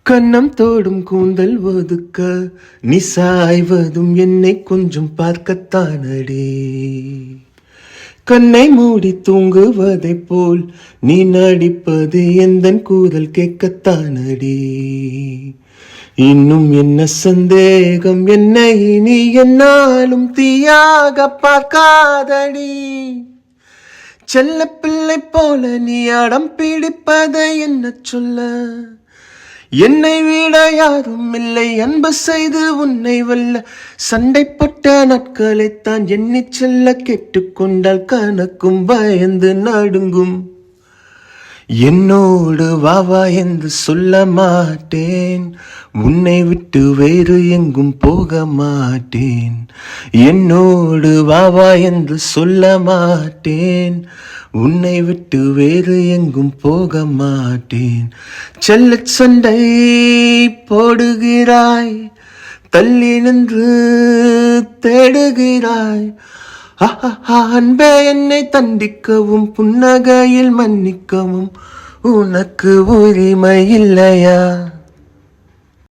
கன்னம் தோடும் கூந்தல் ஒதுக்க நீ சாய்வதும் என்னை கொஞ்சம் பார்க்கத்தானடி. கண்ணை மூடி தூங்குவதை போல் நீ நடிப்பது எந்தன் கூதல் கேட்கத்தானடி. இன்னும் என்ன சந்தேகம், என்னை நீ என்னாலும் தீயாக பார்க்காதடி. செல்ல பிள்ளை போல நீ அடம் பிடிப்பதை என்ன சொல்ல, என்னை விட யாரும் இல்லை அன்பு செய்து உன்னை வல்ல. சண்டை போட்ட நாட்களைத்தான் எண்ணி செல்ல, கேட்டுக்கொண்டால் கணக்கும் பயந்து நடுங்கும். என்னோடு வாவா என்று சொல்ல மாட்டேன், உன்னை விட்டு வேறு எங்கும் போக மாட்டேன். என்னோடு வாவா என்று சொல்ல மாட்டேன், உன்னை விட்டு வேறு எங்கும் போக மாட்டேன். செல்ல சண்டை போடுகிறாய், தள்ளி நின்று தேடுகிறாய். அன்பே என்னை தண்டிக்கவும் புன்னகையில் மன்னிக்கவும் உனக்கு உரிமை இல்லையா?